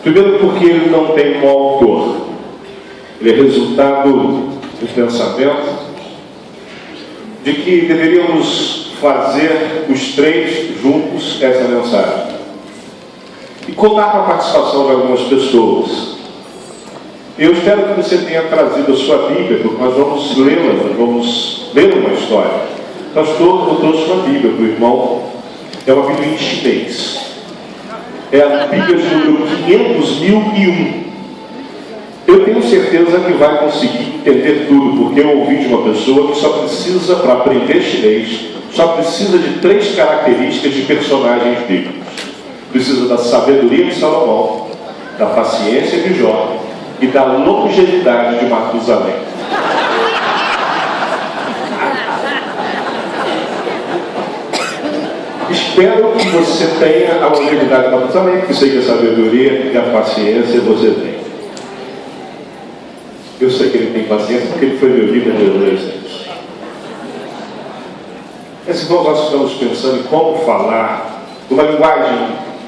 Primeiro porque ele não tem um autor. Ele é resultado do pensamento de que deveríamos fazer os três juntos essa mensagem. E contar com a participação de algumas pessoas. Eu espero que você tenha trazido a sua Bíblia, porque nós vamos lê-la, nós vamos ler uma história. Pastor, eu trouxe uma Bíblia para o irmão. É uma Bíblia em chinês. É a Bíblia de número 500.001. Eu tenho certeza que vai conseguir entender tudo, porque eu ouvi de uma pessoa que só precisa, para aprender chinês, só precisa de 3 características de personagens bíblicos. Precisa da sabedoria de Salomão, da paciência de Jó e da longevidade de Matusalém. Espero que você tenha a longevidade de Matusalém, que sei que a sabedoria e a paciência você tem. Eu sei que ele tem paciência porque ele foi meu líder de adolescente. Mas então nós estamos pensando em como falar uma linguagem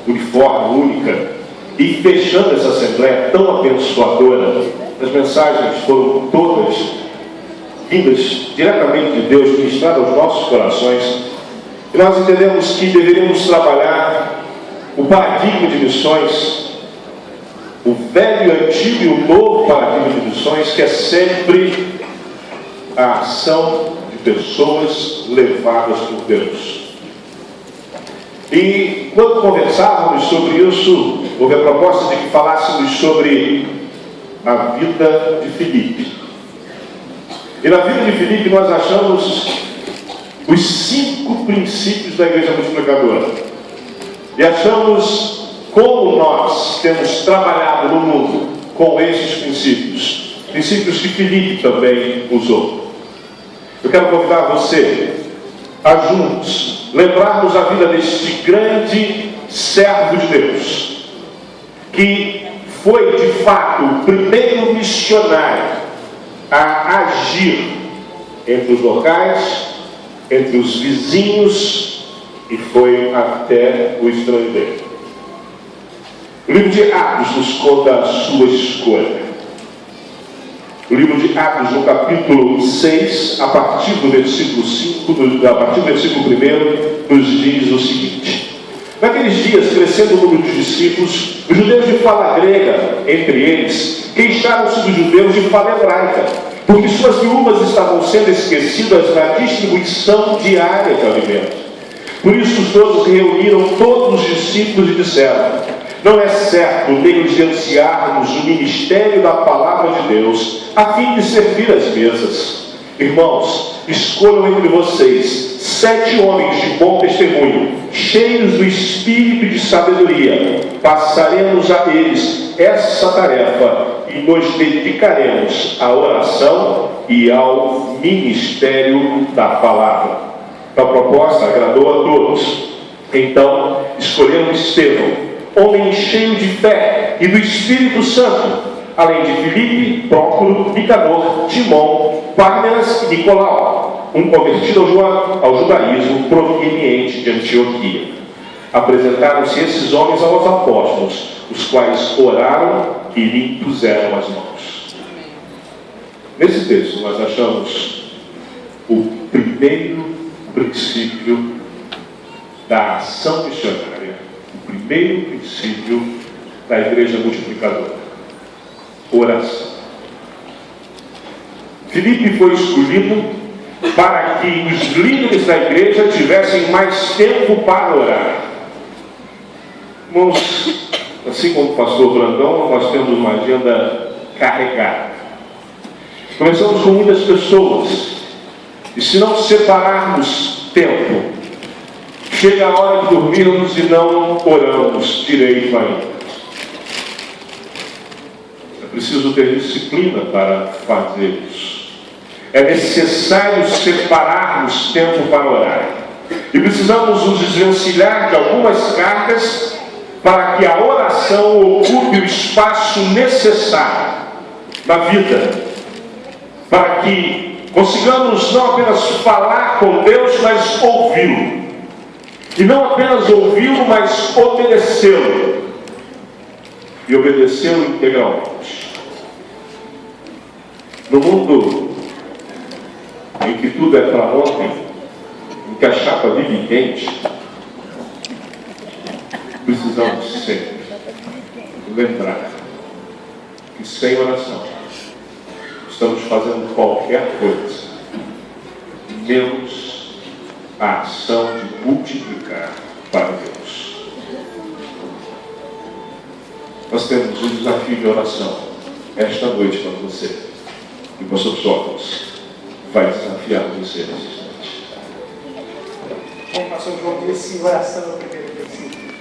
uniforme, única, e fechando essa assembleia tão abençoadora. As mensagens foram todas vindas diretamente de Deus, ministradas aos nossos corações, e nós entendemos que deveríamos trabalhar o paradigma de missões, o velho, antigo e o novo paradigma de missões, que é sempre a ação de pessoas levadas por Deus. E quando conversávamos sobre isso, houve a proposta de que falássemos sobre a vida de Filipe. E na vida de Filipe nós achamos os 5 princípios da igreja multiplicadora. E achamos como nós temos trabalhado no mundo com esses princípios. Princípios que Filipe também usou. Eu quero convidar você a juntos lembrarmos a vida deste grande servo de Deus, que foi de fato o primeiro missionário a agir entre os locais, entre os vizinhos, e foi até o estrangeiro. O livro de Atos nos conta a sua escolha. O livro de Atos, no capítulo 6, a partir do versículo 5, a partir do versículo 1, nos diz o seguinte: naqueles dias, crescendo o número de discípulos, os judeus de fala grega, entre eles, queixaram-se dos judeus de fala hebraica, porque suas viúvas estavam sendo esquecidas na distribuição diária de alimentos. Por isso, todos reuniram todos os discípulos e disseram: não é certo negligenciarmos o ministério da palavra de Deus a fim de servir as mesas. Irmãos, escolham entre vocês 7 homens de bom testemunho, cheios do espírito e de sabedoria. Passaremos a eles essa tarefa e nos dedicaremos à oração e ao ministério da palavra. A proposta agradou a todos. Então, escolheram Estevão, homem cheio de fé e do Espírito Santo, além de Filipe, Prócoro, Nicanor, Timão, Pármenas e Nicolau, um convertido ao judaísmo proveniente de Antioquia. Apresentaram-se esses homens aos apóstolos, os quais oraram e lhe impuseram as mãos. Nesse texto nós achamos o primeiro princípio da ação missionária, o primeiro princípio da igreja multiplicadora: oração. Filipe foi escolhido para que os líderes da igreja tivessem mais tempo para orar. Irmãos, assim como o pastor Brandão, nós temos uma agenda carregada. Começamos com muitas pessoas, e se não separarmos tempo, chega a hora de dormirmos e não oramos direito ainda. É preciso ter disciplina para fazer isso. É necessário separarmos tempo para orar. E precisamos nos desvencilhar de algumas cargas para que a oração ocupe o espaço necessário na vida, para que consigamos não apenas falar com Deus, mas ouvi-lo. E não apenas ouvi-lo, mas obedecê-lo. e obedeceu integralmente. No mundo em que tudo é para ontem, em que a chapa vive quente, precisamos sempre lembrar que sem oração estamos fazendo qualquer coisa menos a ação de multiplicar para Deus. Nós temos um desafio de oração esta noite para você, e o pastor Sócrates vai desafiar você nesse instante. Como o pastor João disse, oração é o primeiro princípio.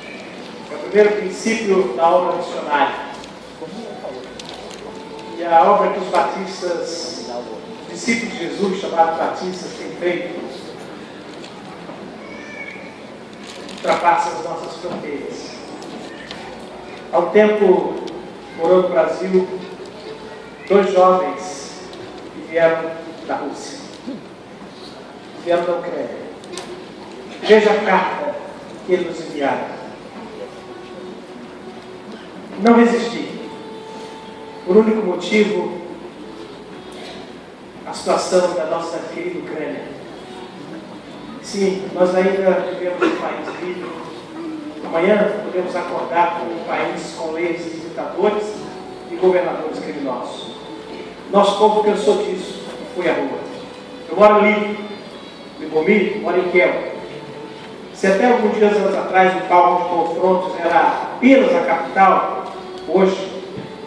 É o primeiro princípio da obra missionária. E a obra que os batistas, os discípulos de Jesus, chamados batistas, têm feito, ultrapassa as nossas fronteiras. Há um tempo, morou no Brasil, 2 jovens que vieram da Rússia, vieram da Ucrânia. Veja a carta que eles nos enviaram. Não resisti. Por único motivo, a situação da nossa querida Ucrânia. Sim, nós ainda vivemos um país livre. Amanhã podemos acordar com um país com leis de ditadores e governadores criminosos. Nosso povo cansou disso e foi à rua. Eu moro livre, Libomir, moro em Kiev. Se até alguns dias atrás o palco de confrontos era apenas a capital, hoje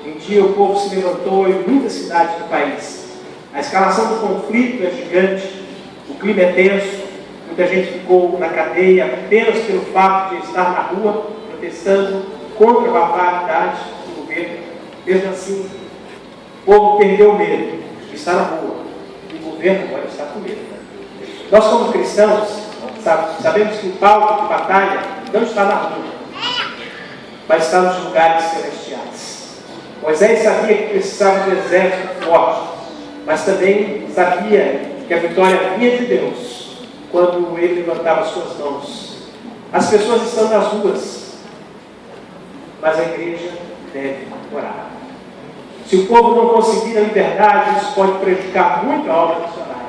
em dia o povo se levantou em muitas cidades do país. A escalação do conflito é gigante, o clima é tenso, muita gente ficou na cadeia apenas pelo fato de estar na rua protestando contra a barbaridade do governo. Mesmo assim, o povo perdeu o medo de estar na rua e o governo agora está com medo. Nós, como cristãos, sabemos que o palco de batalha não está na rua, mas está nos lugares celestiais. Moisés sabia que precisava de um exército forte, mas também sabia que a vitória vinha de Deus quando ele levantava suas mãos. As pessoas estão nas ruas, mas a igreja deve orar. Se o povo não conseguir a liberdade, isso pode prejudicar muito a obra missionária.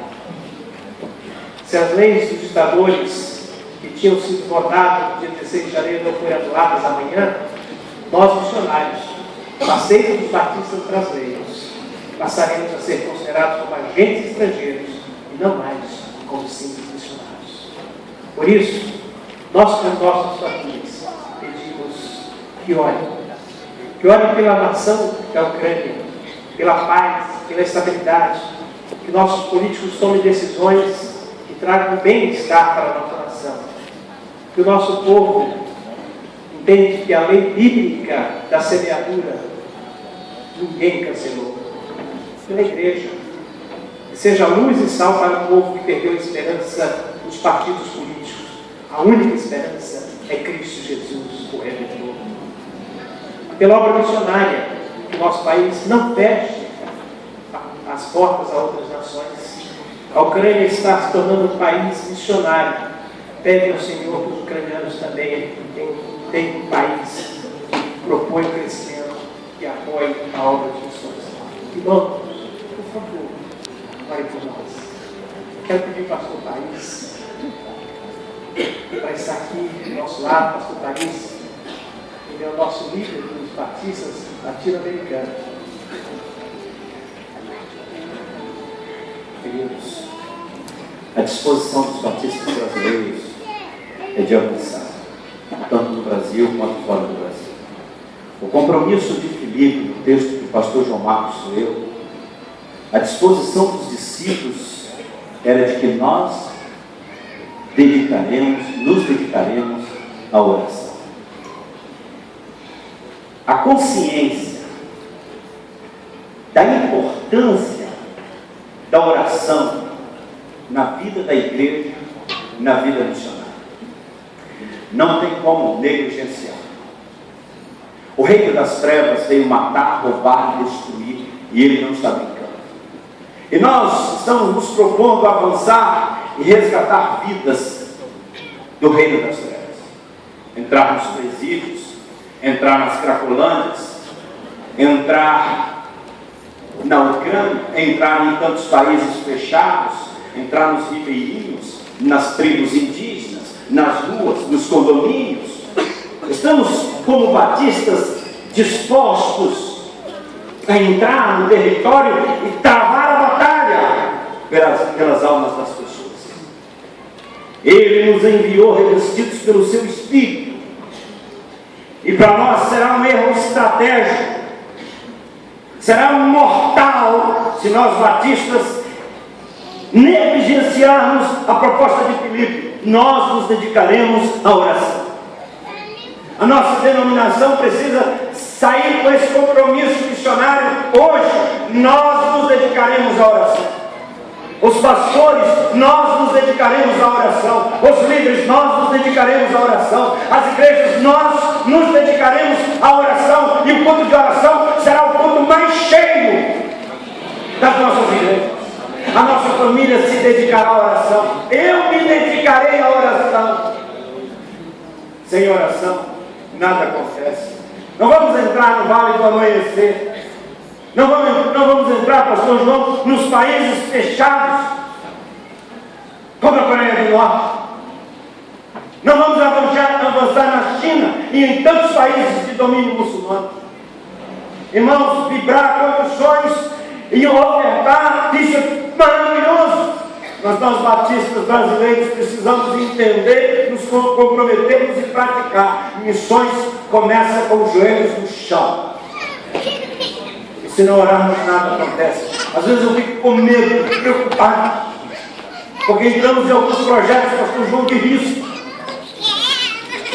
Se as leis dos ditadores que tinham sido votadas no dia 16 de janeiro não forem anuladas amanhã, nós missionários, parceiros dos batistas brasileiros, passaremos a ser considerados como agentes estrangeiros e não mais como simples missionários. Por isso, nós com nossas famílias pedimos que orem pela nação da Ucrânia, pela paz, pela estabilidade, que nossos políticos tomem decisões que tragam bem-estar para a nossa nação, que o nosso povo entende que a lei bíblica da semeadura ninguém cancelou, pela igreja, que seja luz e sal para o povo que perdeu a esperança nos partidos políticos. A única esperança é Cristo Jesus, o Redentor. Pela obra missionária, que o nosso país não feche as portas a outras nações. A Ucrânia está se tornando um país missionário. Pede ao Senhor que os ucranianos também tenham um país que propõe o crescimento, que apoie a obra de missões. Irmãos, por favor, ore por nós. Quero pedir ao pastor País para estar aqui do nosso lado. Pastor País, ele é o nosso líder dos batistas latino-americanos. Queridos, a disposição dos batistas brasileiros é de avançar, tanto no Brasil quanto fora do Brasil. O compromisso de Filipe, no texto que o pastor João Marcos leu, a disposição dos discípulos era de que nós nos dedicaremos à oração. A consciência da importância da oração na vida da igreja, na vida missionária. Não tem como negligenciar. O reino das trevas veio matar, roubar, destruir, e ele não está brincando. E nós estamos nos propondo avançar e resgatar vidas do reino das trevas. Entrar nos presídios, entrar nas cracolândias, entrar na Ucrânia, entrar em tantos países fechados, entrar nos ribeirinhos, nas tribos indígenas, nas ruas, nos condomínios. Estamos, como batistas, dispostos a entrar no território e travar a batalha pelas almas das pessoas. Ele nos enviou revestidos pelo seu Espírito. E para nós será um erro estratégico, será um mortal se nós batistas negligenciarmos a proposta de Filipe. Nós nos dedicaremos à oração. A nossa denominação precisa sair com esse compromisso missionário hoje. Nós nos dedicaremos à oração. Os pastores, nós nos dedicaremos à oração. Os líderes, nós nos dedicaremos à oração. As igrejas, nós nos dedicaremos à oração. E o culto de oração será o culto mais cheio das nossas igrejas. A nossa família se dedicará à oração. Eu me dedicarei à oração. Sem oração, nada acontece. Não vamos entrar no vale do amanhecer. Não vamos entrar, pastor João, nos países fechados, como a Coreia do Norte. Não vamos avançar na China e em tantos países de domínio muçulmano. Irmãos, vibrar contra os sonhos e ofertar, isso é maravilhoso. Mas nós batistas brasileiros precisamos entender, nos comprometermos e praticar. Missões começam com os joelhos no chão. Se não orarmos, nada acontece. Às vezes eu fico com medo, preocupado, porque entramos em alguns projetos, pastor João, de risco,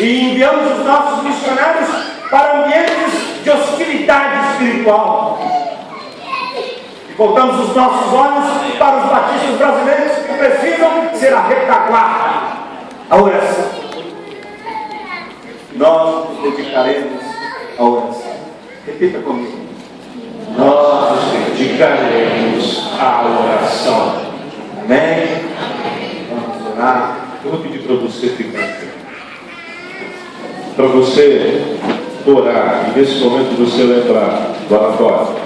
e enviamos os nossos missionários para ambientes de hostilidade espiritual. E voltamos os nossos olhos para os batistas brasileiros que precisam ser a retaguarda, a oração. Nós nos dedicaremos à oração. Repita comigo. Nós nos dedicaremos à oração. Amém? Vamos orar. Eu vou pedir para você ficar aqui. Para você orar, e nesse momento você lembrar do oratório,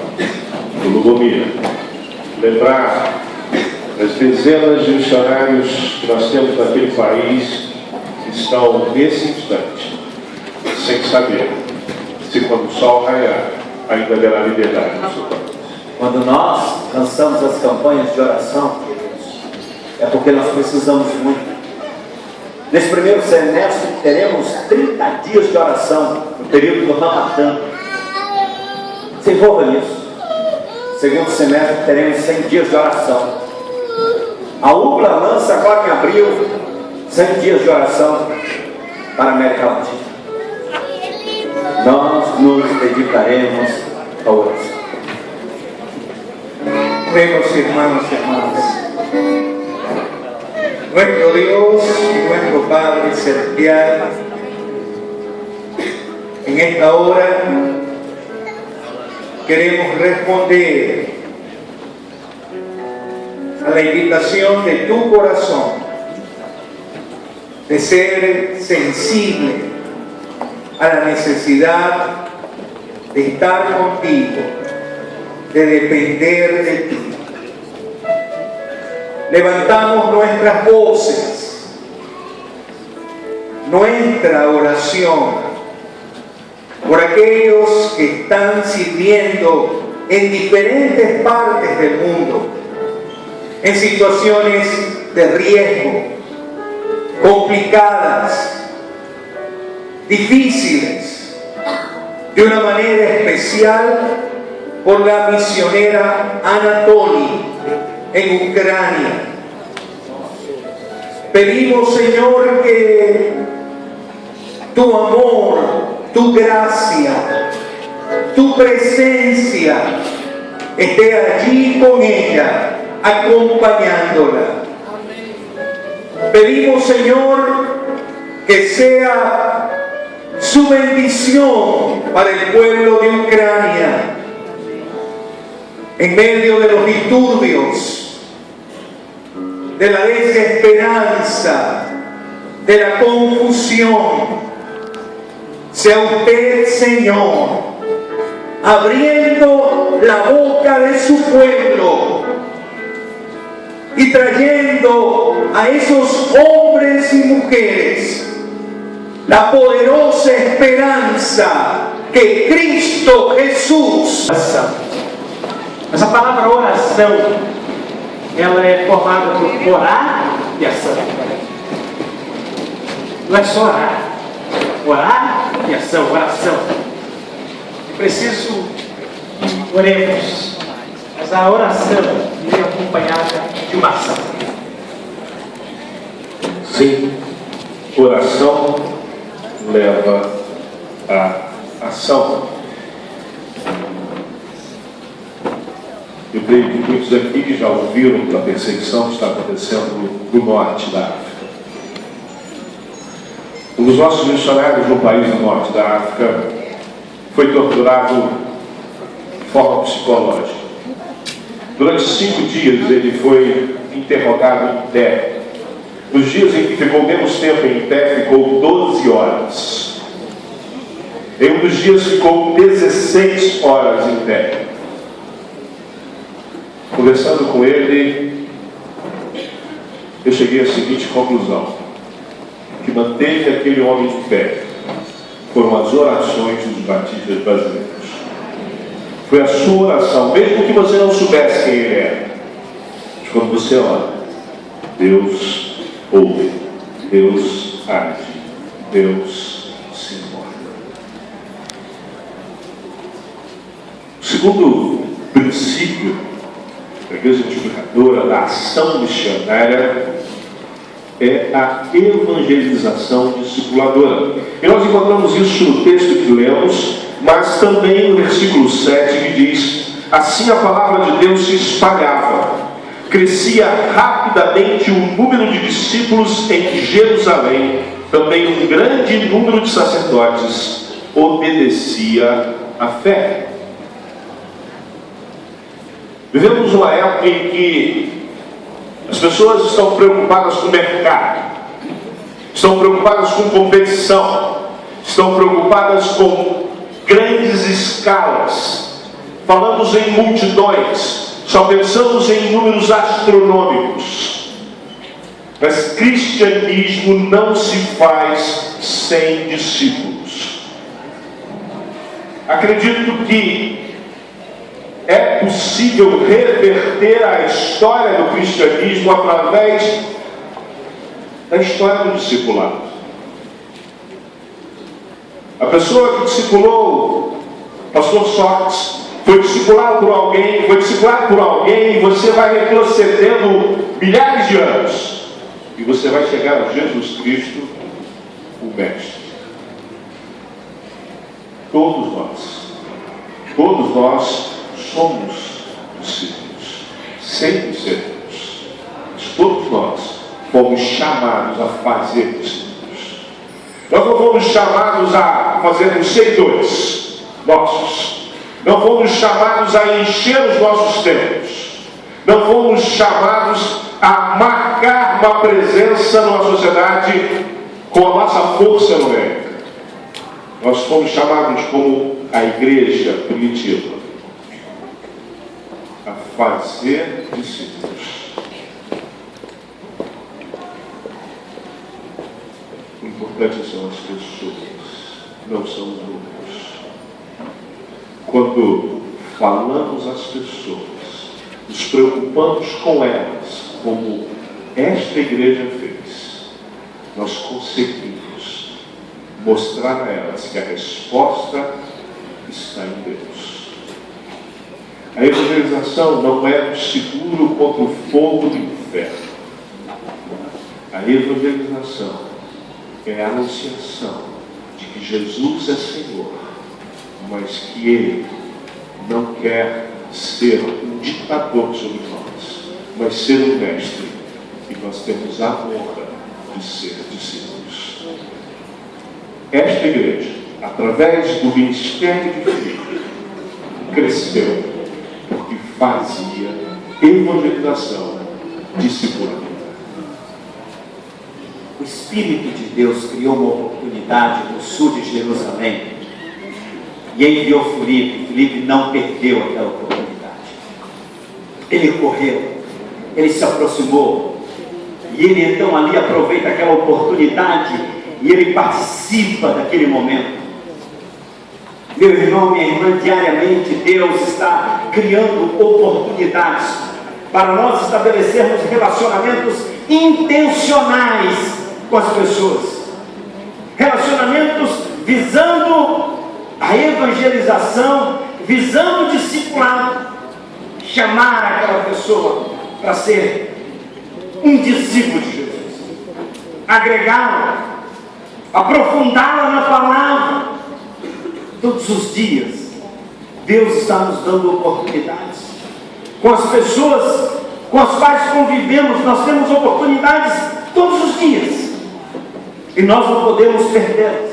do Lugomir, lembrar das dezenas de missionários que nós temos naquele país que estão nesse instante, sem saber se quando o sol raiar, ainda haverá liberdade no seu país. Quando nós lançamos as campanhas de oração, é porque nós precisamos muito. Nesse primeiro semestre teremos 30 dias de oração, no período do Ramadã. Se envolva nisso. Segundo semestre teremos 100 dias de oração. A UBLA lança agora em abril 100 dias de oração para a América Latina. Nós nos dedicaremos à oração. Oremos, hermanos y hermanas. Nuestro Dios y nuestro Padre Celestial, en esta hora queremos responder a la invitación de tu corazón de ser sensible a la necesidad de estar contigo, de depender de ti. Levantamos nuestras voces, nuestra oración por aquellos que están sirviendo en diferentes partes del mundo, en situaciones de riesgo, complicadas, difíciles, de una manera especial por la misionera Anatoly en Ucrania. Pedimos, Señor, que tu amor, tu gracia, tu presencia esté allí con ella, acompañándola. Pedimos, Señor, que sea su bendición para el pueblo de Ucrania en medio de los disturbios, de la desesperanza, de la confusión. Sea usted, Señor, abriendo la boca de su pueblo y trayendo a esos hombres y mujeres la poderosa esperanza que Cristo Jesús. Essa palavra oração, ela é formada por orar e ação. Não é só orar e ação, oração. É preciso que oremos, mas a oração é acompanhada de uma ação. Sim, oração leva à ação. Eu creio que muitos aqui já ouviram da perseguição que está acontecendo no norte da África. Um dos nossos missionários no país do norte da África foi torturado de forma psicológica. Durante 5 dias ele foi interrogado em pé. Nos dias em que ficou menos tempo em pé, ficou 12 horas. Em um dos dias ficou 16 horas em pé. Conversando com ele, eu cheguei à seguinte conclusão: o que manteve aquele homem de pé foram as orações dos batistas brasileiros. Foi a sua oração, mesmo que você não soubesse quem ele era. Mas quando você ora, Deus ouve, Deus age, Deus se importa. O segundo princípio da Igreja Multiplicadora da ação missionária é a evangelização discipuladora. E nós encontramos isso no texto que lemos, mas também no versículo 7, que diz: assim a palavra de Deus se espalhava, crescia rapidamente o número de discípulos em Jerusalém, também um grande número de sacerdotes obedecia à fé. Vivemos uma época em que as pessoas estão preocupadas com o mercado, estão preocupadas com competição, estão preocupadas com grandes escalas, falamos em multidões, só pensamos em números astronômicos. Mas cristianismo não se faz sem discípulos. Acredito que é possível reverter a história do cristianismo através da história do discipulado. A pessoa que discipulou pastor Sócrates foi discipulado por alguém, e você vai retrocedendo milhares de anos e você vai chegar a Jesus Cristo, o Mestre. Todos nós somos discípulos, sempre seremos, mas todos nós fomos chamados a fazer discípulos. Nós não fomos chamados a fazermos seguidores nossos, não fomos chamados a encher os nossos templos, não fomos chamados a marcar uma presença numa sociedade com a nossa força numérica. Nós fomos chamados como a igreja primitiva a fazer discípulos. O importante são as pessoas, não são os números. Quando falamos às pessoas, nos preocupamos com elas, como esta igreja fez, nós conseguimos mostrar a elas que a resposta está em Deus. A evangelização não é um seguro contra o fogo do inferno. A evangelização é a anunciação de que Jesus é Senhor, mas que Ele não quer ser um ditador sobre nós, mas ser um mestre, e nós temos a honra de ser discípulos. Esta igreja, através do ministério de Filipe, cresceu porque fazia evangelização discipuladora. O Espírito de Deus criou uma oportunidade no sul de Jerusalém e enviou Filipe. Filipe não perdeu aquela oportunidade. Ele correu, ele se aproximou, e ele então ali aproveita aquela oportunidade e ele participa daquele momento. Meu irmão, minha irmã, diariamente Deus está criando oportunidades para nós estabelecermos relacionamentos intencionais com as pessoas, relacionamentos visando a evangelização, visando o discipulado, chamar aquela pessoa para ser um discípulo de Jesus, agregá-la, aprofundá-la na palavra. Todos os dias Deus está nos dando oportunidades com as pessoas com as quais convivemos. Nós temos oportunidades todos os dias e nós não podemos perdê-las,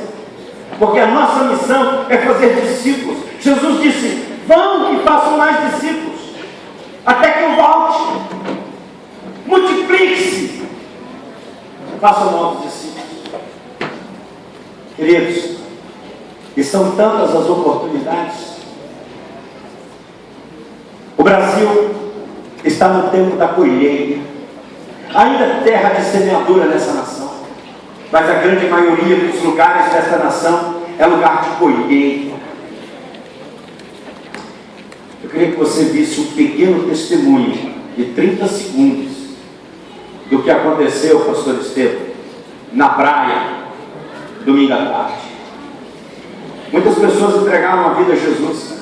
porque a nossa missão é fazer discípulos. Jesus disse: vão e façam mais discípulos até que eu volte. Multiplique-se, façam novos discípulos. Queridos, e são tantas as oportunidades. O Brasil está no tempo da colheita. Ainda é terra de semeadura nessa nação, mas a grande maioria dos lugares desta nação é lugar de colheita. Eu queria que você visse um pequeno testemunho de 30 segundos do que aconteceu, pastor Estevam, na praia, domingo à tarde. Muitas pessoas entregaram a vida a Jesus.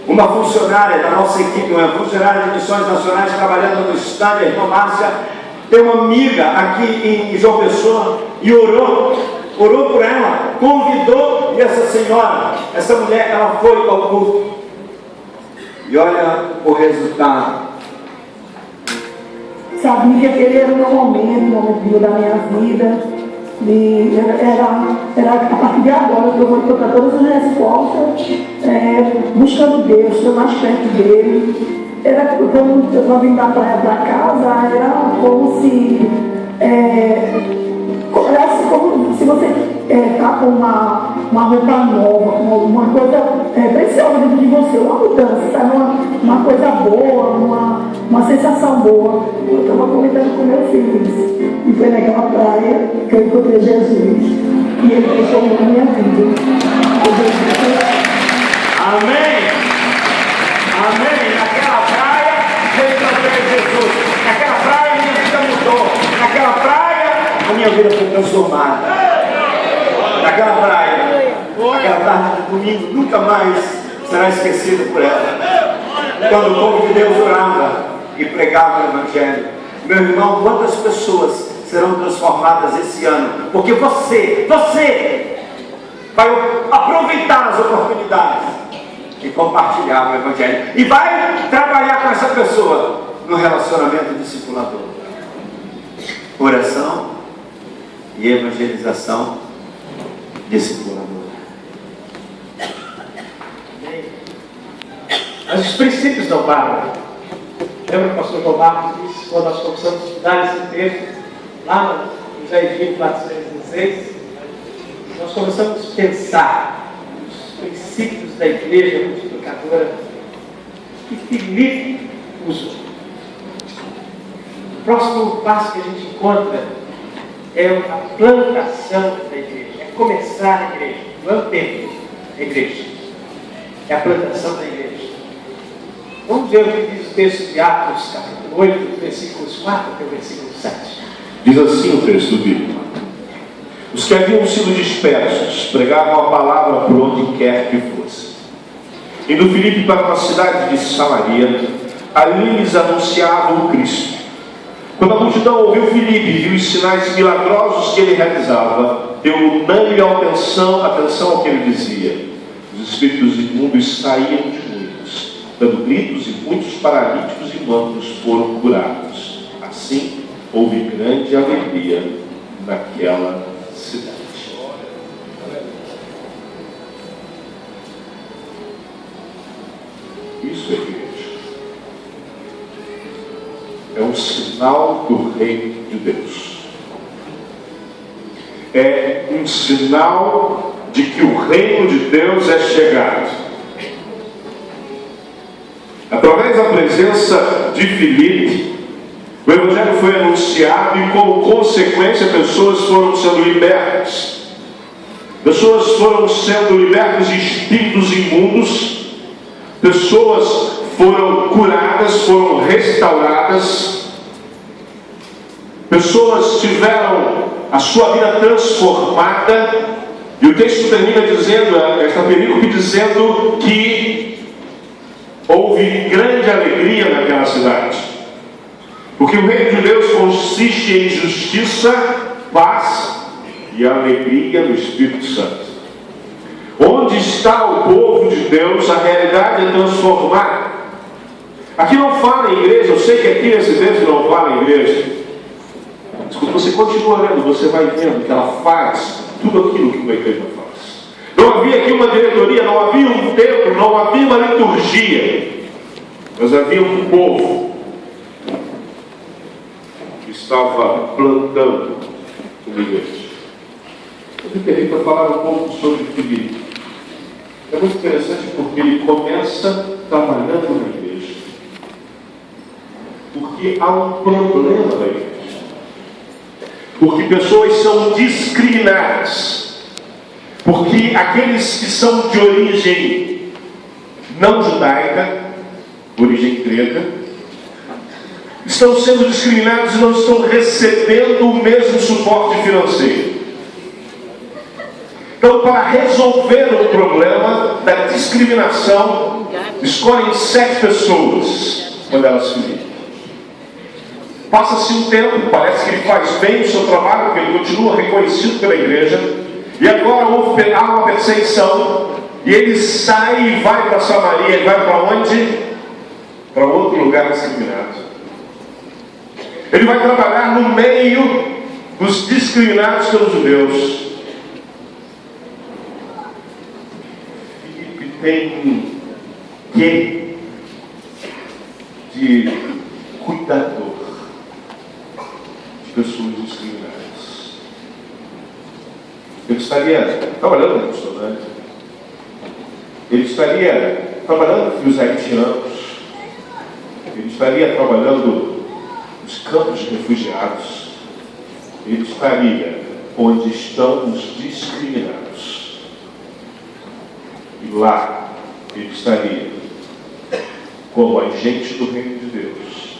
Uma funcionária da nossa equipe, uma funcionária de missões nacionais, trabalhando no estado, a irmã Márcia, tem uma amiga aqui em João Pessoa e orou por ela, convidou, e essa senhora, essa mulher, ela foi ao culto. E olha o resultado. Sabia que aquele era o meu momento da minha vida. E era a partir de agora que eu vou encontrar todas as respostas, buscando Deus, estou mais perto dele. Era quando eu vim da praia para casa, era como se você está com uma roupa nova, uma coisa preciosa dentro de você, uma mudança, sabe? Uma coisa boa, uma sensação boa. Eu estava comentando com meu filho isso. E foi naquela praia que eu encontrei Jesus. E ele transformou a minha vida. Amém! Amém! Naquela praia eu encontrei Jesus. Naquela praia a minha vida mudou. Naquela praia a minha vida foi transformada. Naquela praia, aquela tarde de domingo nunca mais será esquecida por ela. Quando o povo de Deus orava e pregava o Evangelho. Meu irmão, quantas pessoas serão transformadas esse ano? Porque você vai aproveitar as oportunidades e compartilhar o Evangelho. E vai trabalhar com essa pessoa no relacionamento discipulador. Oração e evangelização discipuladora. Mas os princípios não param. Lembra que o pastor João Marcos disse, quando nós começamos a estudar esse texto, lá no Jair 416, nós começamos a pensar os princípios da igreja multiplicadora que Filipe usou. O próximo passo que a gente encontra é a plantação da igreja, é começar a igreja, não é o templo, a igreja, é a plantação da igreja. Vamos ver o que diz o texto de Atos, capítulo 8, versículos 4 até o versículo 7. Diz assim o texto bíblico: os que haviam sido dispersos pregavam a palavra por onde quer que fosse. Indo Filipe para uma cidade de Samaria, ali lhes anunciava o Cristo. Quando a multidão ouviu Filipe e viu os sinais milagrosos que ele realizava, deu unânime atenção ao que ele dizia. Os espíritos imundos saíam de muitos, dando gritos, e muitos paralíticos e mancos foram curados. Assim, houve grande alegria naquela cidade. Isso é igreja. É um sinal do reino de Deus. É um sinal de que o reino de Deus é chegado. Através da presença de Filipe, o Evangelho foi anunciado e, como consequência, pessoas foram sendo libertas. Pessoas foram sendo libertas de espíritos imundos. Pessoas foram curadas, foram restauradas. Pessoas tiveram a sua vida transformada. E o texto termina dizendo, esta perícope dizendo que houve grande alegria naquela cidade. Porque o reino de Deus consiste em justiça, paz e alegria no Espírito Santo. Onde está o povo de Deus, a realidade é transformada. Aqui não fala em igreja, eu sei que aqui nesse texto não fala em igreja. Desculpa, você continua lendo, você vai vendo que ela faz tudo aquilo que uma igreja faz. Não havia aqui uma diretoria, não havia um templo, não havia uma liturgia, mas havia um povo que estava plantando uma igreja. Eu me perdi para falar um pouco sobre Filipe. É muito interessante porque ele começa trabalhando na igreja. Porque há um problema na igreja. Porque pessoas são discriminadas. Porque aqueles que são de origem não judaica, origem grega, estão sendo discriminados e não estão recebendo o mesmo suporte financeiro. Então, para resolver o problema da discriminação, escolhem 7 pessoas quando elas se ligam. Passa-se um tempo, parece que ele faz bem o seu trabalho, porque ele continua reconhecido pela igreja, e agora há uma perseguição, e ele sai e vai para Samaria. Ele vai para onde? Para outro lugar discriminado. Ele vai trabalhar no meio dos discriminados pelos judeus. Filipe tem que de cuidador de pessoas discriminadas. Ele estaria trabalhando no restaurante. Ele estaria trabalhando com os haitianos. Ele estaria trabalhando nos campos de refugiados. Ele estaria onde estão os discriminados. E lá ele estaria como agente do reino de Deus,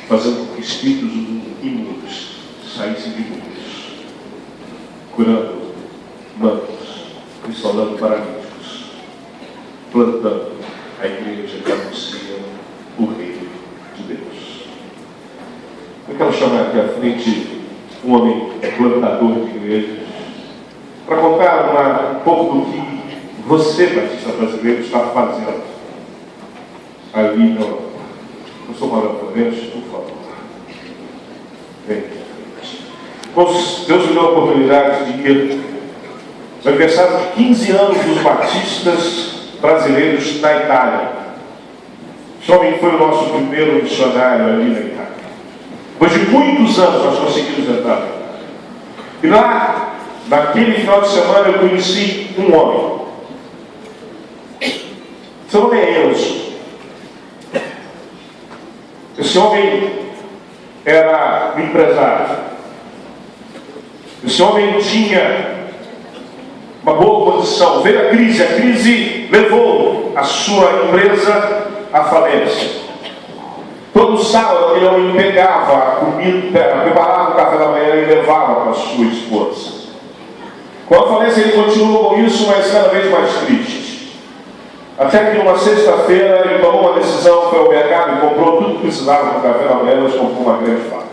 fazendo com que espíritos imundos saíssem de muitos, curando mancos, restaurando paralíticos, plantando a igreja que anuncia o reino de Deus. Eu quero chamar aqui à frente um homem plantador de igrejas para contar um pouco do que você, batista brasileiro, está fazendo ali na Europa. Eu sou Manuel Florence, por favor. Vem. Deus me deu a oportunidade de ir no aniversário de 15 anos dos batistas brasileiros na Itália. Esse homem foi o nosso primeiro missionário ali na Itália. Depois de muitos anos nós conseguimos entrar. E lá, naquele final de semana, eu conheci um homem. Seu nome é Enzo. Esse homem era um empresário. Esse homem tinha uma boa condição. Veio a crise levou a sua empresa à falência. Todo sábado aquele homem pegava a comida, preparava o café da manhã e levava para a sua esposa. Com a falência ele continuou com isso, mas cada vez mais triste. Até que numa sexta-feira ele tomou uma decisão, foi ao mercado e comprou tudo que precisava para o café da manhã, mas comprou uma grande faca.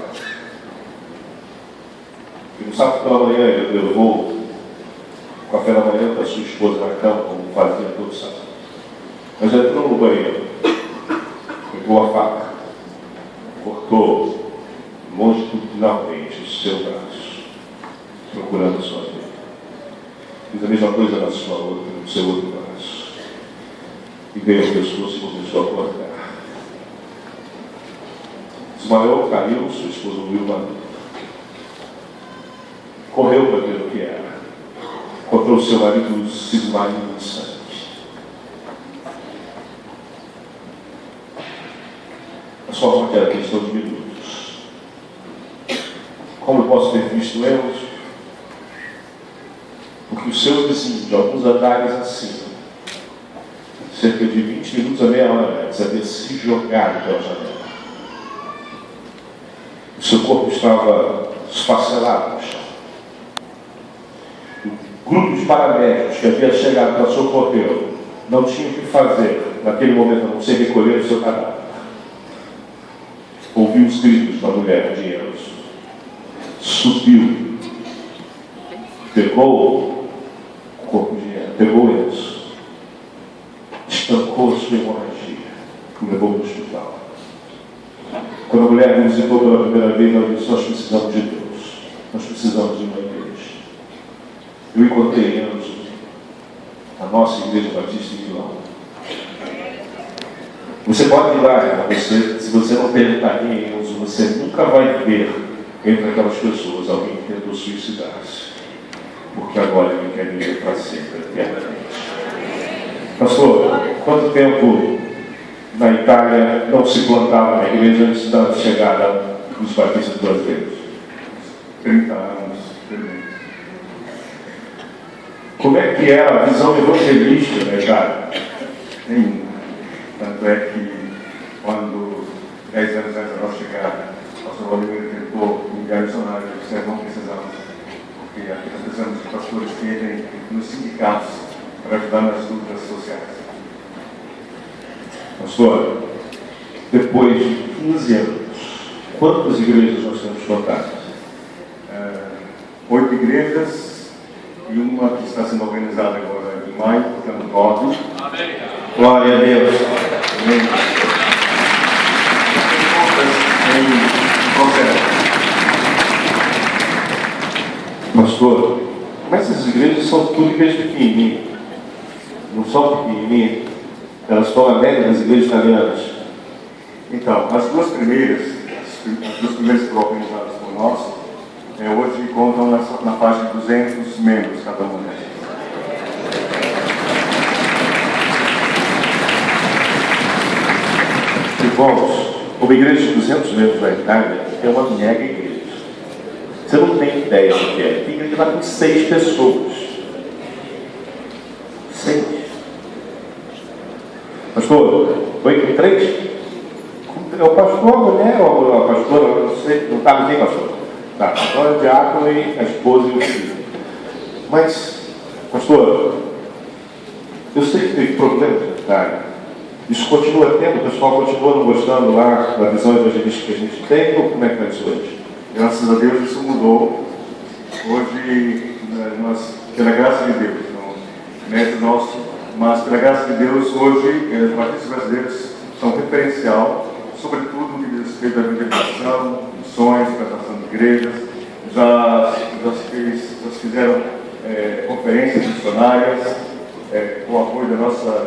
E no sábado pela manhã ele levou o café da manhã para sua esposa na cama, como fazia todo sábado. Mas entrou no banheiro, pegou a faca, cortou longitudinalmente o seu braço, procurando a sua vida. Fiz a mesma coisa no seu outro braço. E veio a pessoa e começou a cortar. Ismael caiu, sua esposa ouviu uma dor. Correu para ver o que era. encontrou o seu marido sido marido de sangue. A sua morte era questão de minutos. Como eu posso ter visto erros? Porque o seu vizinho, de alguns andares acima, cerca de 20 minutos a meia hora antes, havia se jogado pela janela. O seu corpo estava esfacelado no chão. O grupo de paramédicos que havia chegado para socorrê-lo não tinha o que fazer naquele momento, a não ser recolher o seu cadáver. Ouviu os gritos da mulher de Enzo. Subiu. Pegou o corpo de Enzo. Pegou Enzo. Estancou a sua hemorragia. O levou para o hospital. Quando a mulher me visitou pela primeira vez, ela disse: nós precisamos de Deus. Nós precisamos de uma igreja. Eu encontrei Enzo na nossa igreja batista em Milão. Você pode ir lá, se você não perguntar quem é Enzo, você nunca vai ver entre aquelas pessoas alguém que tentou suicidar-se. Porque agora ele quer viver para sempre, eternamente. Pastor, quanto tempo na Itália não se plantava na igreja antes da chegada dos batistas brasileiros? 30 anos. Como é que era a visão evangelística da Itália? Nenhuma. Tanto é que, quando 10 anos antes da nossa chegada, o pastor Valdemiro tentou enviar missionários, nós não precisamos, porque nós precisamos de pastores que entrem nos sindicatos para ajudar nas lutas sociais. Pastor, depois de 15 anos, quantas igrejas nós temos plantadas? 8 igrejas e uma que está sendo organizada agora em maio, portanto 9. Glória a Deus. Amém. Em processo. Pastor, mas essas igrejas são tudo igrejas pequenininhas. Não são pequenininhas. Elas estão na média das igrejas italianas. Então, as duas primeiras que foram organizadas por nós, hoje contam na faixa de 200 membros cada uma delas. Irmãos, uma igreja de 200 membros na Itália é uma mega igreja. Você não tem ideia do que é. Tem igreja lá com 6 pessoas. 6. Pastor, foi com 3? É o pastor, a mulher, ou a pastora, eu não sei, não está ninguém, pastor. Tá, agora o diácono e a esposa e o filho. Mas, pastor, eu sei que teve problemas na Itália. Isso continua tendo, o pessoal continua não gostando lá da visão evangelística que a gente tem, ou como é que é isso hoje? Graças a Deus isso mudou. Hoje, nós, pela graça de Deus, não mérito nosso, mas pela graça de Deus, hoje, os batistas brasileiros são referencial, sobretudo no que diz respeito à evangelização, missões, plantação de igrejas. Já fizeram conferências missionárias, com o apoio da nossa